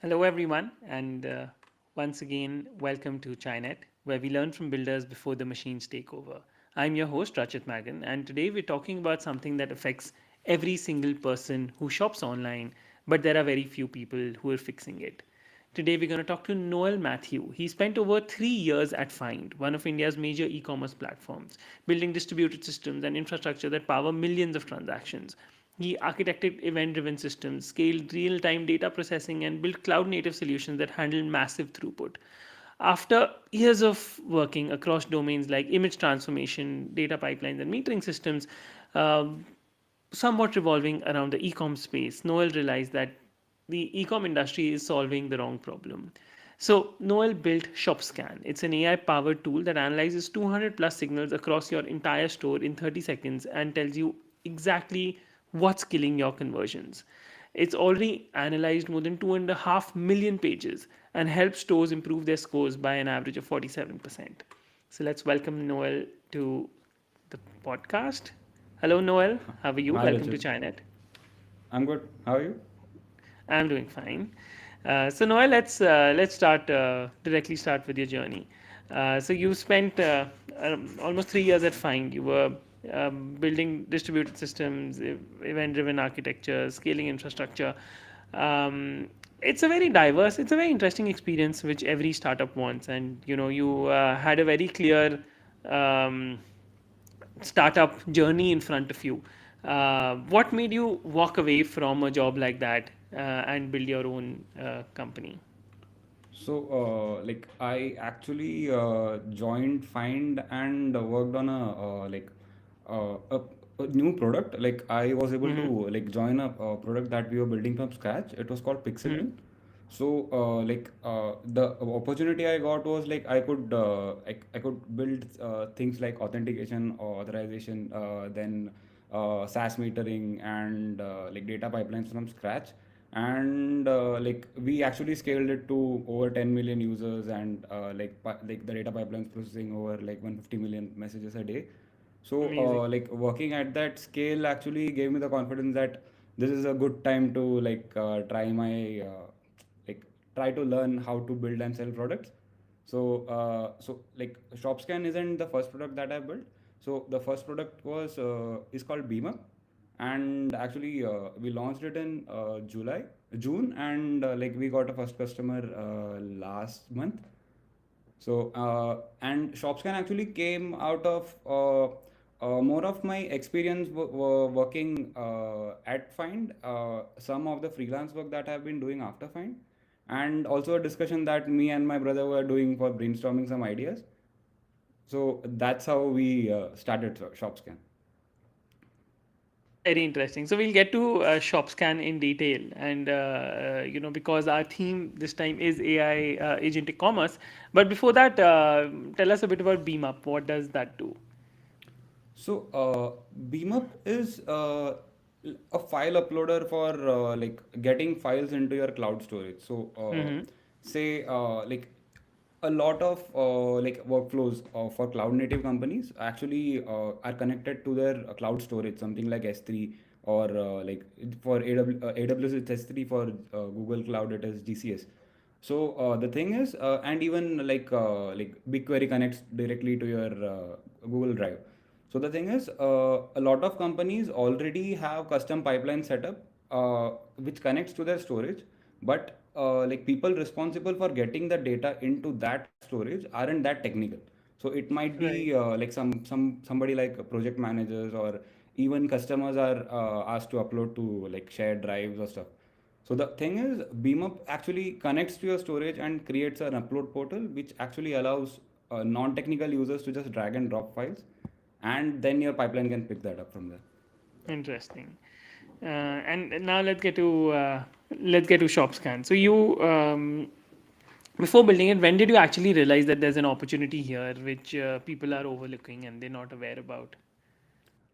Hello, everyone, and once again, welcome to ChaiNet, where we learn from builders before the machines take over. I'm your host, 𝘀𝗲𝗿𝗲𝗏, and today we're talking about something that affects every single person who shops online, but there are very few people who are fixing it. Today, we're going to talk to Noel Mathew. He spent over 3 years at Fynd, one of India's major e commerce platforms, building distributed systems and infrastructure that power millions of transactions. He architected event driven systems, scaled real time data processing, and built cloud native solutions that handle massive throughput. After years of working across domains like image transformation, data pipelines, and metering systems, um, somewhat revolving around the ecom space, Noel realized that the ecom industry is solving the wrong problem. So Noel built Shopscan. It's an AI-powered tool that analyzes 200 plus signals across your entire store in 30 seconds and tells you exactly what's killing your conversions. It's already analyzed more than 2.5 million pages and helps stores improve their scores by an average of 47%. So let's welcome Noel to the podcast. Hello, Noel. How are you? Hi Welcome to Rachit, ChaiNet. I'm good. How are you? I'm doing fine. So Noel, let's start directly start with your journey. So you spent almost 3 years at Find. You were building distributed systems, event-driven architecture, scaling infrastructure. It's a very diverse, it's a very interesting experience which every startup wants. And you had a very clear um, startup journey in front of you. What made you walk away from a job like that and build your own company? I actually joined Find and worked on uh, a, a new product. Like, I was able Mm-hmm. to join a product that we were building from scratch. It was called Mm-hmm. Pixelbin. The opportunity I got was like I could build things like authentication or authorization, then SaaS metering and data pipelines from scratch. And we actually scaled it to over 10 million users, and the data pipelines processing over like 150 million messages a day. So Amazing. working at that scale actually gave me the confidence that this is a good time to like try to learn how to build and sell products. Shopscan isn't the first product that I built. So the first product is called 𝘃𝗵𝗲𝗏, and actually we launched it in June, and we got a first customer last month. And Shopscan actually came out of more of my experience working at Find, some of the freelance work that I've been doing after Find, and also a discussion that me and my brother were doing for brainstorming some ideas. So that's how we started Shopscan. Very interesting. So we'll get to ShopScan in detail, and because our theme this time is AI agentic commerce. But before that, tell us a bit about 𝘃𝗵𝗄. What does that do? 𝘃𝗵𝗄 is a file uploader for getting files into your cloud storage. Mm-hmm. Say a lot of workflows for cloud native companies actually are connected to their cloud storage, something like S3, or for AWS it's S3, for Google Cloud it is GCS. So the thing is, and even BigQuery connects directly to your Google Drive. So the thing is, a lot of companies already have custom pipeline setup which connects to their storage, but people responsible for getting the data into that storage aren't that technical. So it might be Right. somebody like project managers, or even customers are asked to upload to like shared drives or stuff. So the thing is, 𝘃𝗵𝗄 actually connects to your storage and creates an upload portal, which actually allows non-technical users to just drag and drop files, and then your pipeline can pick that up from there. Interesting. And now let's get to ShopScan. So you before building it, when did you actually realize that there's an opportunity here which people are overlooking and they're not aware about?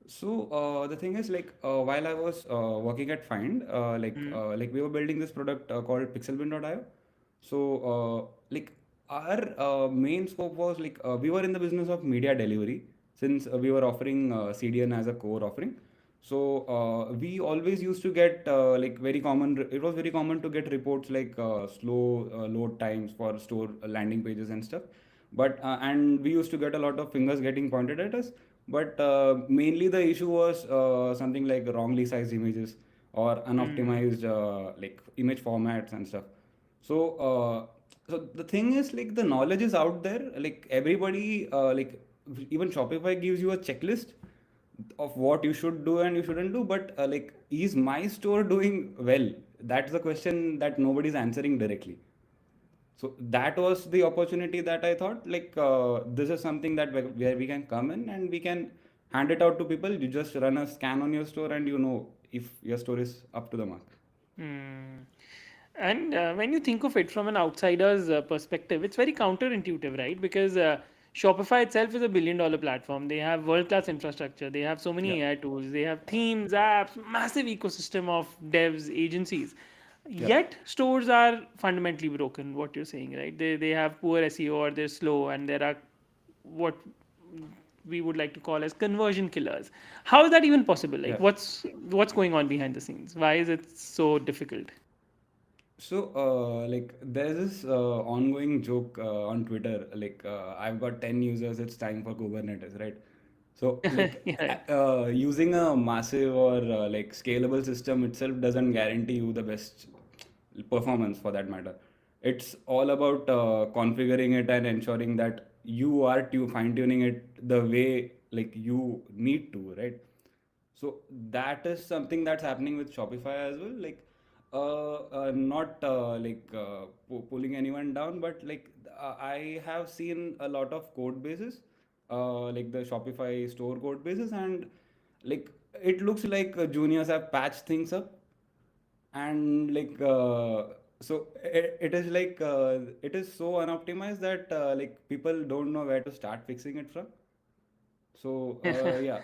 So the thing is, while I was working at Find, Mm-hmm. we were building this product called Pixelbin.io. So our main scope was we were in the business of media delivery, since we were offering CDN as a core offering. So we always used to get like very common. It was very common to get reports like slow load times for store landing pages and stuff. But and we used to get a lot of fingers getting pointed at us. But mainly the issue was something like wrongly sized images or Mm. unoptimized like image formats and stuff. So so the thing is like the knowledge is out there. Like everybody like even Shopify gives you a checklist of what you should do and you shouldn't do, but like is my store doing well? That's the question that nobody's answering directly. So that was the opportunity that I thought like this is something that where we can come in and we can hand it out to people. You just run a scan on your store and you know if your store is up to the mark. Mm. And when you think of it from an outsider's perspective, it's very counterintuitive, right? Because Shopify itself is a billion-dollar platform. They have world-class infrastructure. They have so Yeah, many AI tools. They have themes, apps, massive ecosystem of devs, agencies. yeah. Yet stores are fundamentally broken. What you're saying, right? They have poor SEO or they're slow, and there are what we would like to call as conversion killers. How is that even possible? Like, Yeah. what's going on behind the scenes? Why is it so difficult? So, like, there's this ongoing joke on Twitter. Like, I've got 10 users. It's time for Kubernetes, right? So, like, Yeah, right. using a massive or like scalable system itself doesn't guarantee you the best performance for that matter. It's all about configuring it and ensuring that you are fine tuning it the way like you need to, right? So that is something that's happening with Shopify as well. Like, not like pulling anyone down, but like I have seen a lot of code bases, like the Shopify store code bases, and like it looks like juniors have patched things up, and like it is like it is so unoptimized that like people don't know where to start fixing it from. So yeah,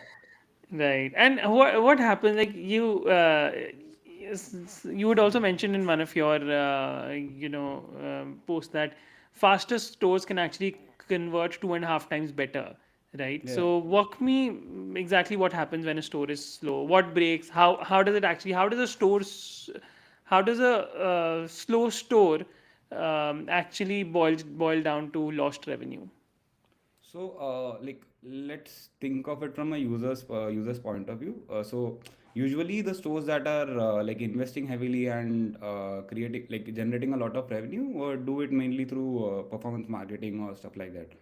Right. And what happens? Like you would also mention in one of your posts that faster stores can actually convert 2.5 times better. Right. yeah. So walk me exactly what happens when a store is slow. What breaks? How does it actually? How does a slow store actually boil down to lost revenue? So, like, let's think of it from a user's point of view. So, usually the stores that are like investing heavily and creating like generating a lot of revenue, or do it mainly through performance marketing or stuff like that.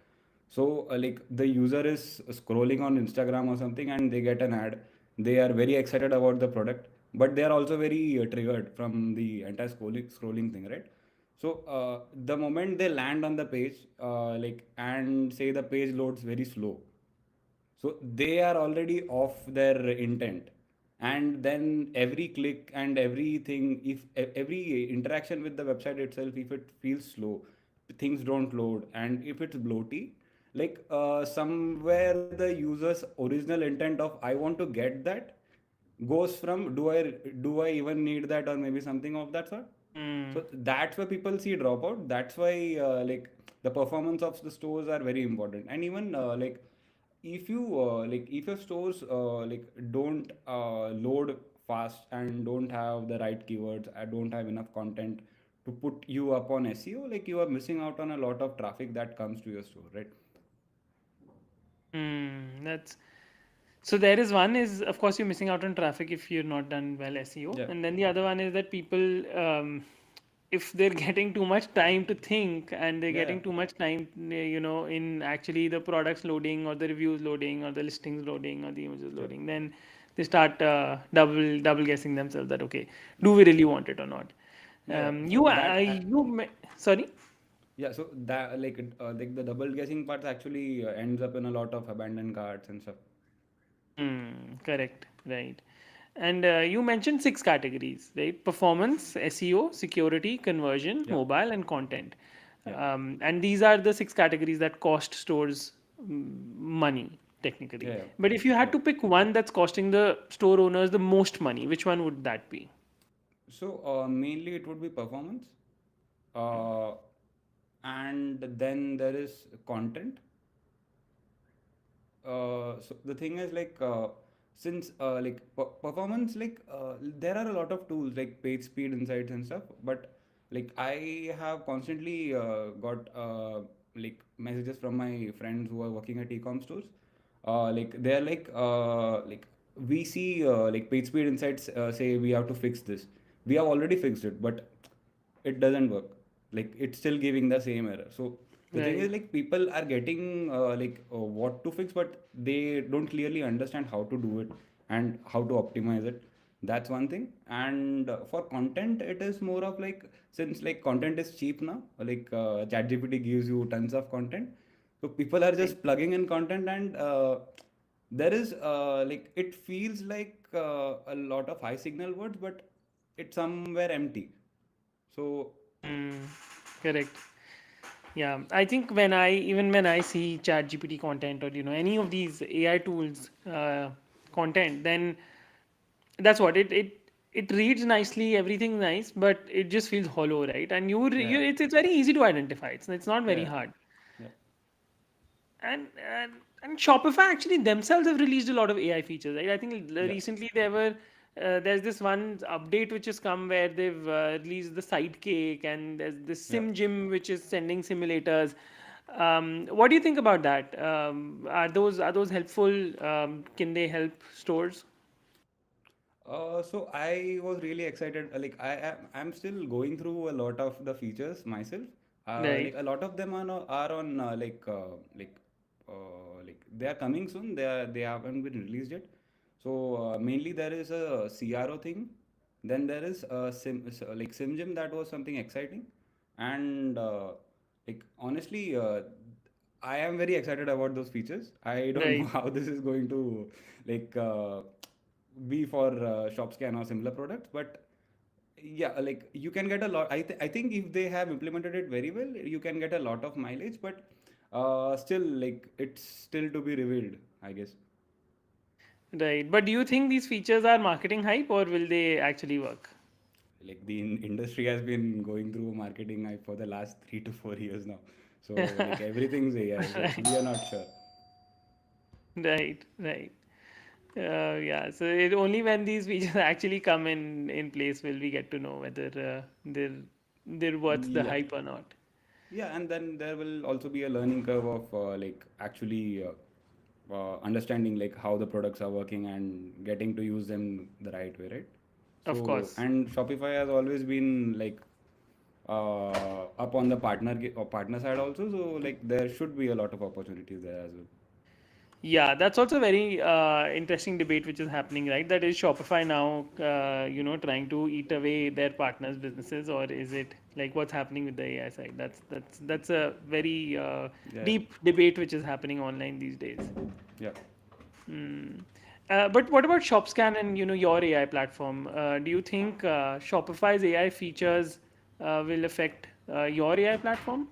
So, like, the user is scrolling on Instagram or something, and they get an ad. They are very excited about the product, but they are also very triggered from the entire scrolling thing, right? So the moment they land on the page, like and say the page loads very slow, so they are already off their intent. And then every click and everything, if every interaction with the website itself, if it feels slow, things don't load, and if it's bloaty, like somewhere the user's original intent of I want to get that goes from do I even need that, or maybe something of that sort. Hmm. So that's where people see dropout. That's why like the performance of the stores are very important. And even like if you like if your stores like don't load fast and don't have the right keywords and don't have enough content to put you up on SEO, like you are missing out on a lot of traffic that comes to your store, right? That's so there is one is of course you're missing out on traffic if you're not done well SEO, Yeah, and then the other one is that people if they're getting too much time to think and they're yeah. getting too much time in actually the products loading or the reviews loading or the listings loading or the images Yeah. loading, then they start double guessing themselves that okay, do we really want it or not? Yeah, yeah. So You that sorry. yeah, so that like the double guessing part actually ends up in a lot of abandoned carts and stuff. Correct, right. And you mentioned six categories, right? Performance, SEO, security, conversion, Yeah, mobile, and content. yeah, And these are the six categories that cost stores money, yeah, technically. yeah, But if you yeah. had to pick one that's costing the store owners the most money, which one would that be? So mainly it would be performance, uh, and then there is content. So the thing is like since performance, there are a lot of tools like page speed insights and stuff, but like I have constantly got messages from my friends who are working at ecom stores. They're like we see page speed insights say we have to fix this. We have already fixed it, but it doesn't work. Like it's still giving the same error. So the thing is, Right. like, people are getting what to fix, but they don't clearly understand how to do it and how to optimize it. That's one thing. And for content, it is more of like, since like content is cheap now, ChatGPT gives you tons of content, so people are Right. just plugging in content, and there is it feels like a lot of high signal words, but it's somewhere empty. So Mm, correct. Yeah, I think when I even when I see ChatGPT content or any of these AI tools content, then that's what it reads nicely, everything's nice, but it just feels hollow, right? And yeah, it's very easy to identify. It's not very yeah, hard. yeah, And and and Shopify actually themselves have released a lot of AI features, right? I think yeah, recently there's this one update which has come where they've released the sidekick, and there's this yeah. sim gym which is sending simulators. What do you think about that? Are those helpful? Can they help stores? So I was really excited. I'm still going through a lot of the features myself. Right, A lot of them are on they are coming soon. They haven't been released yet. So mainly there is a CRO thing. Then there is a SimGym, that was something exciting, and honestly, I am very excited about those features. I don't know right. how this is going to like be for Shopscan or similar products, but yeah, like you can get a lot. I think if they have implemented it very well, you can get a lot of mileage, but still, like, it's still to be revealed, I guess. Right. But do you think these features are marketing hype or will they actually work? Like the industry has been going through marketing hype for the last 3 to 4 years now. So like everything's AI, so Right. we are not sure. Right. Right. Yeah. So only when these features actually come in place will we get to know whether they're worth the Yeah. hype or not. Yeah, and then there will also be a learning curve of actually understanding like how the products are working and getting to use them the right way, right? Of So, course. and Shopify has always been like up on the partner side also. So like there should be a lot of opportunities there as well. Yeah, that's also a very interesting debate which is happening, right? That is Shopify now, trying to eat away their partners' businesses, or is it like what's happening with the AI side? That's a very Yeah, deep debate which is happening online these days. yeah. Mm. But what about ShopScan and your AI platform? Do you think Shopify's AI features will affect your AI platform?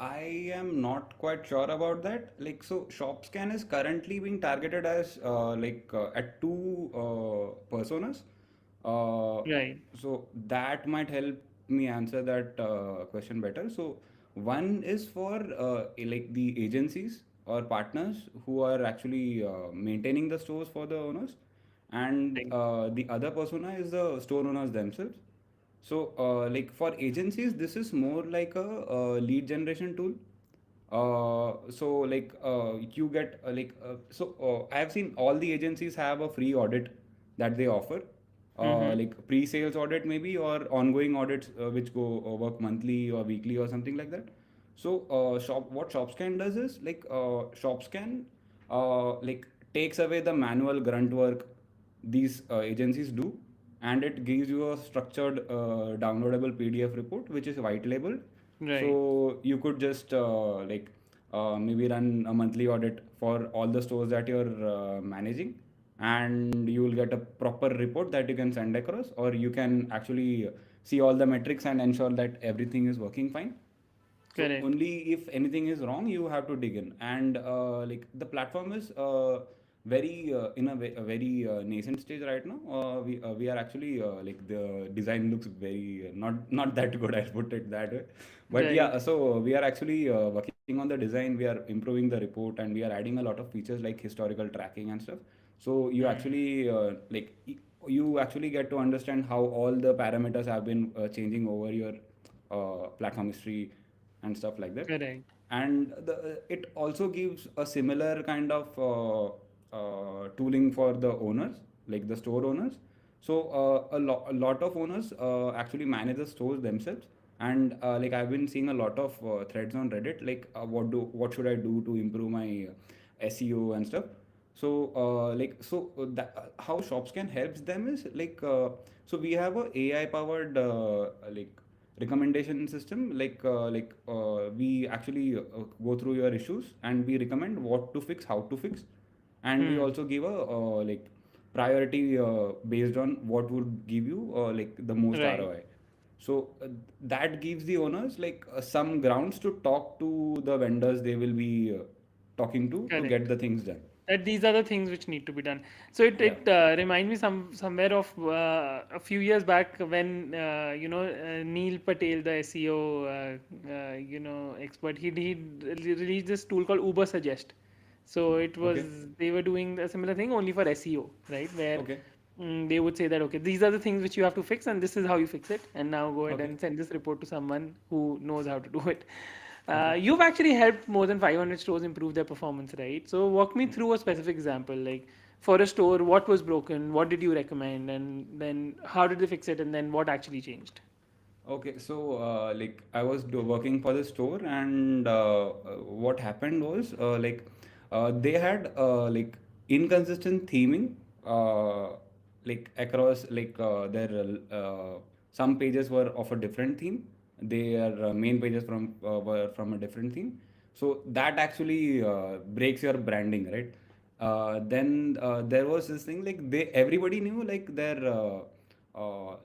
I am not quite sure about that. Like, so ShopScan is currently being targeted as at two personas. Uh, Right. so that might help me answer that question better. So one is for like the agencies or partners who are actually maintaining the stores for the owners, and Right. the other persona is the store owners themselves. So, for agencies, this is more like a lead generation tool. You get I have seen all the agencies have a free audit that they offer, Mm-hmm. like pre-sales audit maybe, or ongoing audits which go work monthly or weekly or something like that. So, what ShopScan does is ShopScan takes away the manual grunt work these agencies do, and it gives you a structured downloadable PDF report which is white labeled. Right. So you could just maybe run a monthly audit for all the stores that you're managing, and you will get a proper report that you can send across, or you can actually see all the metrics and ensure that everything is working fine. So Correct. only if anything is wrong, you have to dig in. And the platform is very a very nascent stage right now. We are actually like the design looks very not that good. I'll put it that way. But Right. yeah, so we are actually working on the design. We are improving the report, and we are adding a lot of features like historical tracking and stuff. So you Mm. actually you actually get to understand how all the parameters have been changing over your platform history and stuff like that. Correct. And it also gives a similar kind of tooling for the owners, like the store owners. So a lot of owners actually manage the stores themselves, and like I've been seeing a lot of threads on Reddit, like what should I do to improve my SEO and stuff. So how Shopscan helps them is so we have a AI powered like recommendation system, we actually go through your issues and we recommend what to fix, how to fix, and we Hmm. also give a priority based on what would give you like the most Right. ROI. So that gives the owners some grounds to talk to the vendors they will be talking to get Correct. the things done. That these are the things which need to be done. So Yeah. it remind me somewhere of a few years back when Neil Patel, the SEO expert, he released this tool called Uber Suggest. So it was Okay. they were doing a similar thing only for SEO, right? Where Okay. they would say that okay, these are the things which you have to fix, and this is how you fix it, and now go ahead Okay. and send this report to someone who knows how to do it. Okay. You've actually helped more than 500 stores improve their performance, right? So walk me through a specific example, like for a store, what was broken, what did you recommend, and then how did they fix it, and then what actually changed? Okay, so I was working for the store, and what happened was they had inconsistent theming across their some pages were of a different theme. Their main pages were from a different theme. So that actually breaks your branding, right? Then there was this thing like they everybody knew like their uh,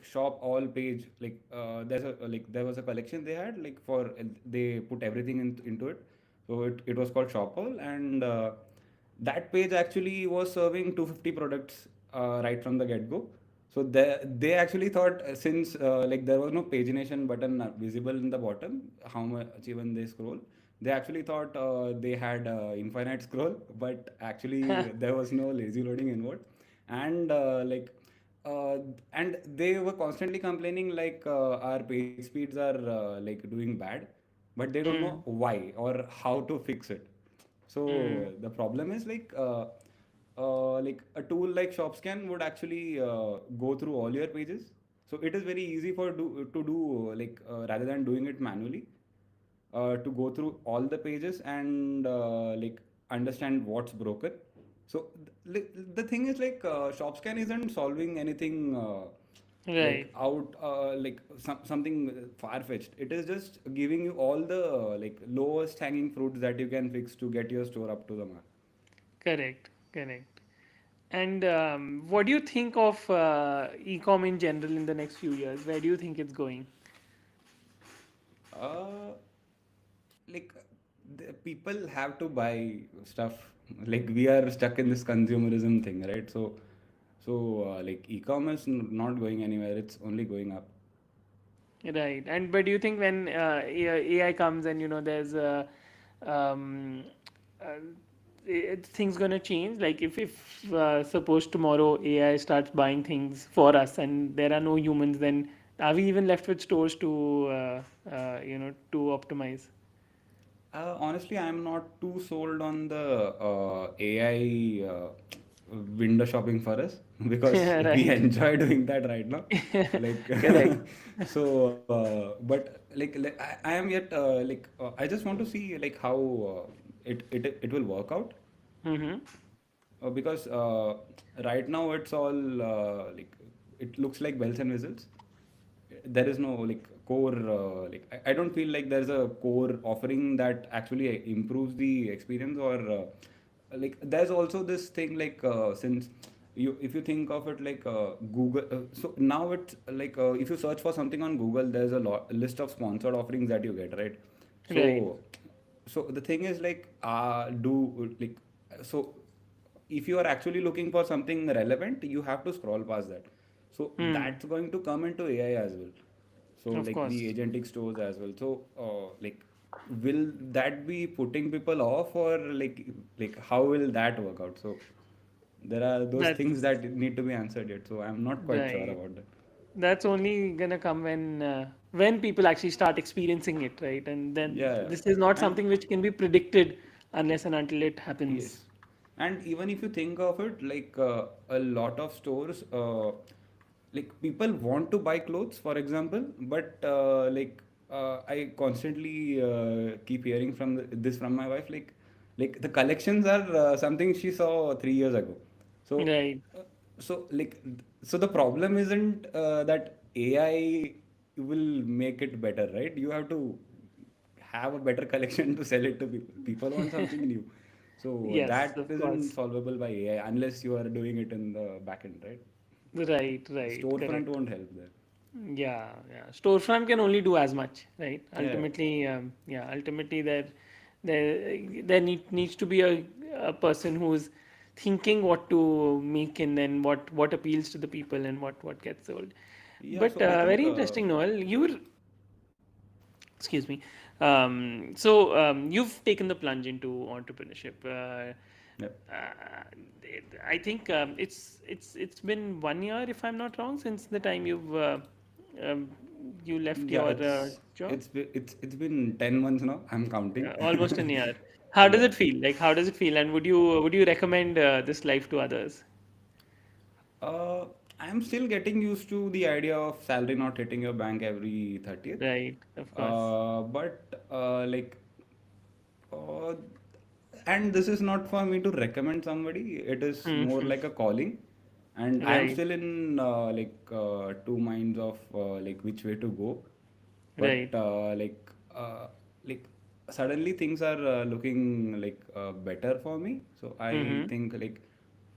shop all page there was a collection they had they put everything into it, so it was called shop all, and that page actually was serving 250 products right from the get-go. So they actually thought since there was no pagination button visible in the bottom how much even they scroll, they actually thought they had infinite scroll, but actually there was no lazy loading involved. And uh, and they were constantly complaining our page speeds are doing bad, but they don't know Hmm. why or how to fix it. Hmm. So the problem is a tool like Shopscan would actually go through all your pages. So it is very easy to do rather than doing it manually, to go through all the pages and understand what's broken. So the thing is Shopscan isn't solving anything Right. something far fetched. It is just giving you all the lowest hanging fruits that you can fix to get your store up to the mark. Correct. Correct. And what do you think of e-com in general in the next few years? Where do you think it's going? Uh, like the people have to buy stuff. Like we are stuck in this consumerism thing, right? So e-commerce not going anywhere. It's only going up. Right. And but do you think when AI comes and there's um, uh, things gonna change? Like if suppose tomorrow AI starts buying things for us and there are no humans, then are we even left with stores to optimize? Honestly, I'm not too sold on the AI window shopping for us because we Right. enjoy doing that right now. Like, Correct. I am yet I just want to see how it will work out, Mm-hmm. because right now it's all it looks like bells and whistles. There is no core I don't feel like there's a core offering that actually improves the experience, or there's also this thing since you if you think of it Google, so now it's if you search for something on Google, there's a list of sponsored offerings that you get, right? Right. So the thing is do like so if you are actually looking for something relevant, you have to scroll past that. So Hmm. that's going to come into AI as well. So Of like course. the agentic stores as well. So like will that be putting people off, or like how will that work out? So there are those That's things that need to be answered yet. So I'm not quite sure right. about that. That's only gonna come when people actually start experiencing it, right? And then Yeah, this is not and something which can be predicted unless and until it happens. yes, and even if you think of it, like a lot of stores, like people want to buy clothes, for example, but I constantly keep hearing this from my wife, like the collections are something she saw 3 years ago. So, Right. uh, so the problem isn't that AI will make it better, right? You have to have a better collection to sell it to people. People want something new. So Yes, that of isn't course. solvable by AI unless you are doing it in the back end, right? Right, right, Storefront correct. won't help there. Yeah, yeah. Storefront can only do as much, right? Yeah. Ultimately, yeah. Ultimately, there needs to be a person who's thinking what to make and then what appeals to the people and what gets sold. Yeah, But so I think very interesting, Noel. Excuse me. You've taken the plunge into entrepreneurship. yeah. I think it's been 1 year, if I'm not wrong, since the time um, you left Yeah, your job. it's been 10 months now. I'm counting. Almost a year. How does Yeah. it feel? Like, how does it feel? And would you recommend this life to others? Uh, I'm still getting used to the idea of salary not hitting your bank every 30th. Right, of course. But uh, and this is not for me to recommend somebody. It is more Hmm. like a calling, and I am Right, still in two minds of like which way to go. But right. like suddenly things are looking like better for me. So I Mm-hmm. think like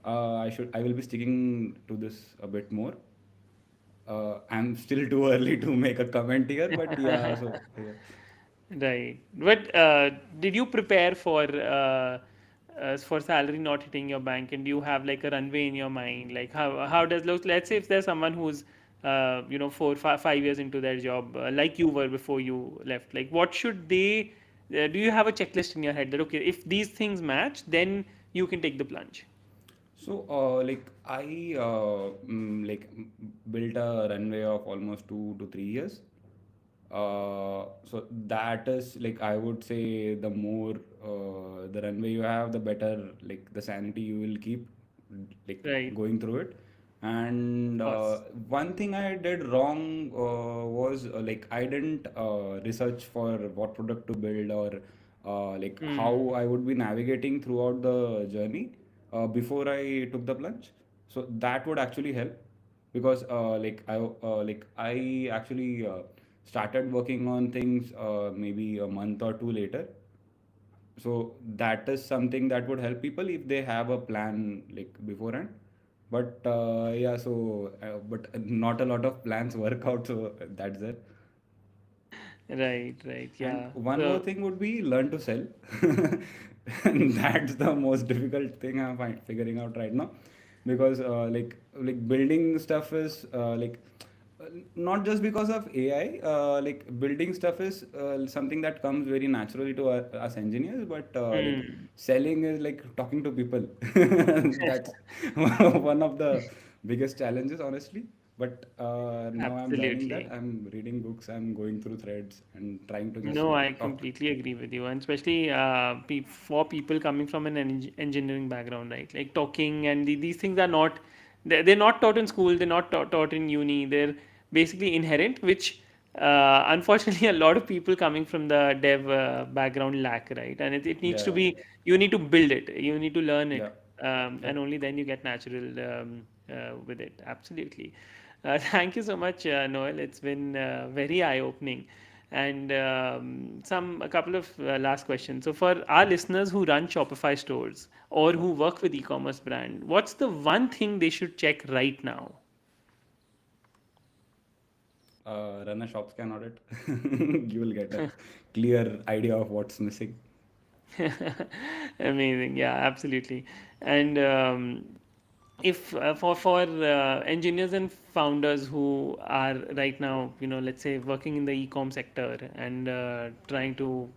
I will be sticking to this a bit more. I'm still too early to make a comment here, but yeah. So yeah. Right. But did you prepare for salary not hitting your bank, and do you have like a runway in your mind? Like how does look? Let's say if there's someone who's 5 years into their job, like you were before you left. Like what should they? Do you have a checklist in your head that okay, if these things match, then you can take the plunge? So, built a runway of almost 2 to 3 years. So that is like I would say the more the runway you have, the better like the sanity you will keep like Right. going through it. And Of course. one thing I did wrong was like I didn't research for what product to build, or like how Hmm. I would be navigating throughout the journey before I took the plunge. So that would actually help, because I actually started working on things maybe a month or two later. So that is something that would help people if they have a plan like beforehand. But but not a lot of plans work out, so that's it. Right. Right. And Yeah. one more So. thing would be learn to sell. And that's the most difficult thing figuring out right now, because like building stuff is not just because of AI. Like building stuff is something that comes very naturally to us engineers, but like Hmm. selling is like talking to people. That's one of the biggest challenges, honestly. But now I'm learning that. Absolutely. I'm reading books, I'm going through threads and trying to just No, I talk to. completely agree with you, and especially for people coming from an engineering background, right? Like talking and these things are not they're not taught in school, they're not taught in uni. They're basically inherent, which unfortunately a lot of people coming from the dev background lack, right? And it needs to Yeah, be you need to build it, you need to learn it, yeah, and yep. only then you get natural with it. Absolutely. Thank you so much, Noel. It's been very eye-opening. And a couple of last questions. So, for our listeners who run Shopify stores or Yep. who work with e-commerce brand, what's the one thing they should check right now? Run a Shopscan audit. You will get a clear idea of what's missing. Amazing. Yeah, absolutely. And if for engineers and founders who are right now, let's say working in the e-com sector and trying to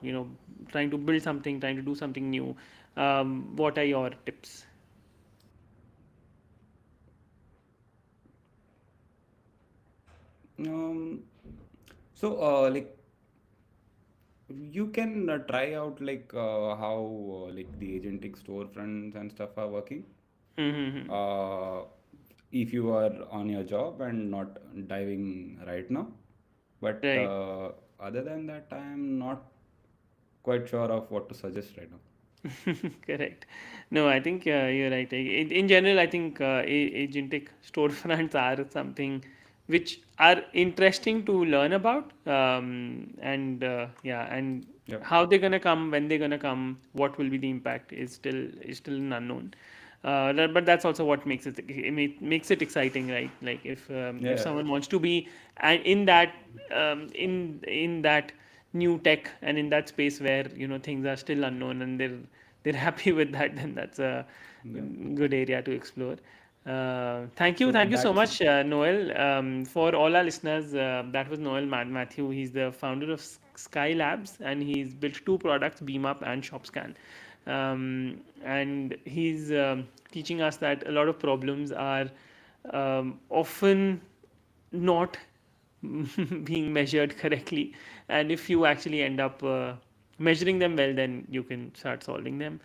build something, trying to do something new, what are your tips? Um, so like you can try out like how like the agentic storefronts and stuff are working. Mm-hmm. Uh, if you are on your job and not diving right now, but Right. other than that, I am not quite sure of what to suggest right now. Correct. No, I think you're right. In general, I think agentic storefronts are something which are interesting to learn about. And yeah, and Yep. how they're gonna come, when they're gonna come, what will be the impact is still an unknown. But that's also what makes it exciting, right? Like if Yeah. someone wants to be in that in that new tech and in that space where things are still unknown and they're happy with that, then that's a Yeah. good area to explore. So Thank you so that's much, Noel. For all our listeners, that was Noel Mathew. He's the founder of Skie Labs, and he's built two products, 𝘃𝗵𝗴 and Shopscan. And he's teaching us that a lot of problems are often not being measured correctly, and if you actually end up measuring them well, then you can start solving them.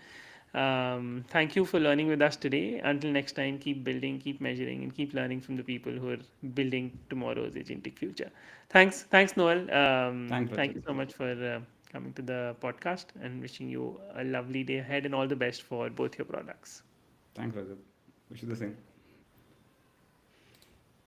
Thank you for learning with us today. Until next time, keep building, keep measuring, and keep learning from the people who are building tomorrow's agentic future. Thanks, Noel. thanks, Thank Rachel. you so much for coming to the podcast, and wishing you a lovely day ahead and all the best for both your products. Thanks, Rachel. Wish you the same.